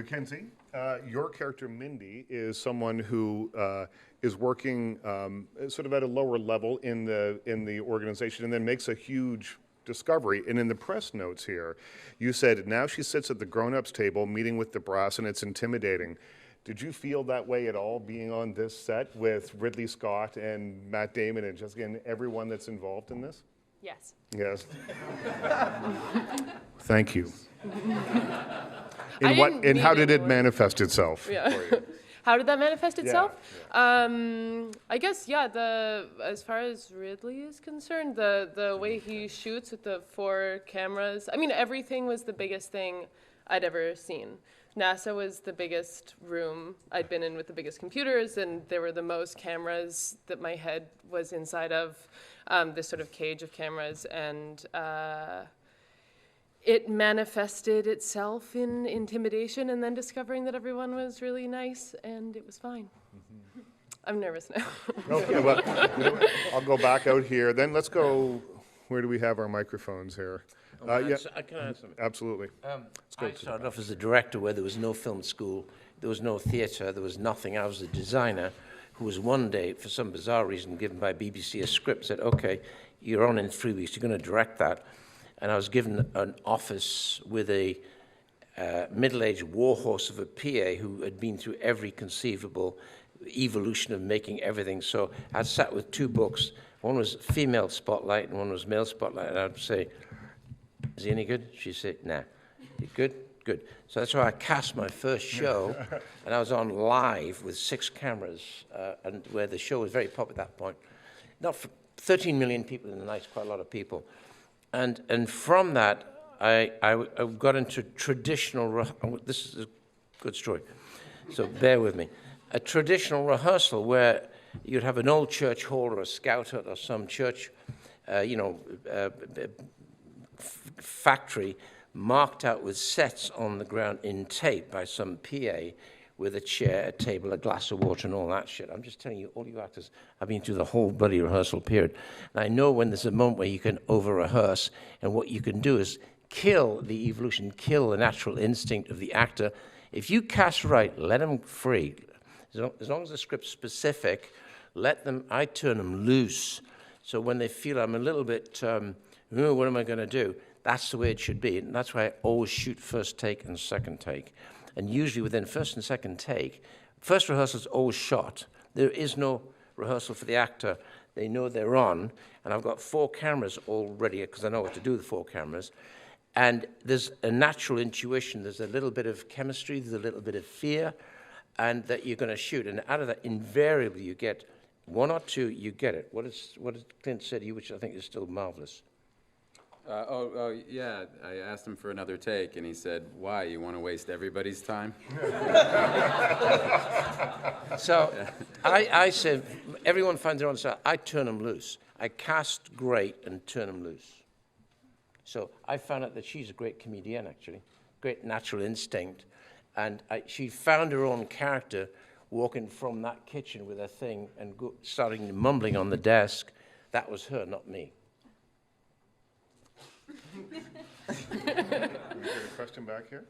Mackenzie, your character Mindy is someone who is working sort of at a lower level in the organization, and then makes a huge discovery. And in the press notes here, you said now she sits at the grown-ups table meeting with the brass, and it's intimidating. Did you feel that way at all, being on this set with Ridley Scott and Matt Damon and Jessica and everyone that's involved in this? Yes. Yes. Thank you. How did it manifest itself for you? How did that manifest itself? Yeah. I guess, as far as Ridley is concerned, the way he shoots with the 4 cameras, I mean, everything was the biggest thing I'd ever seen. NASA was the biggest room I'd been in with the biggest computers, and there were the most cameras that my head was inside of, this sort of cage of cameras, and it manifested itself in intimidation and then discovering that everyone was really nice, and it was fine. Mm-hmm. I'm nervous now. Okay, well, I'll go back out here. Then let's go, where do we have our microphones here? Yeah. I can answer. Absolutely. I started off as a director where there was no film school, there was no theatre, there was nothing. I was a designer who was one day, for some bizarre reason, given by BBC a script, said, okay, you're on in 3 weeks, you're going to direct that. And I was given an office with a middle-aged warhorse of a PA who had been through every conceivable evolution of making everything. So I sat with 2 books. One was Female Spotlight and one was Male Spotlight. And I'd say, is he any good? She'd say, nah. Good? Good. So that's why I cast my first show, and I was on live with 6 cameras, and where the show was very popular at that point. Not for 13 million people in the night, quite a lot of people. And from that, I got into traditional, this is a good story, so bear with me. A traditional rehearsal where you'd have an old church hall or a scout hut or some church, factory marked out with sets on the ground in tape by some PA with a chair, a table, a glass of water, and all that shit. I'm just telling you, all you actors have been through the whole bloody rehearsal period. And I know when there's a moment where you can over-rehearse, and what you can do is kill the evolution, kill the natural instinct of the actor. If you cast right, let them free. As long as the script's specific, I turn them loose. So when they feel I'm a little bit, what am I going to do? That's the way it should be. And that's why I always shoot first take and second take. And usually within first and second take, first rehearsal is always shot. There is no rehearsal for the actor. They know they're on. And I've got 4 cameras already because I know what to do with 4 cameras. And there's a natural intuition. There's a little bit of chemistry. There's a little bit of fear. And that you're going to shoot. And out of that, invariably, you get 1 or 2, you get it. What did Clint say to you, which I think is still marvelous? Yeah, I asked him for another take, and he said, why, you want to waste everybody's time? So I said, everyone finds their own style. I turn them loose. I cast great and turn them loose. So I found out that she's a great comedian, actually, great natural instinct. And she found her own character walking from that kitchen with her thing and starting mumbling on the desk. That was her, not me. Is there a question back here?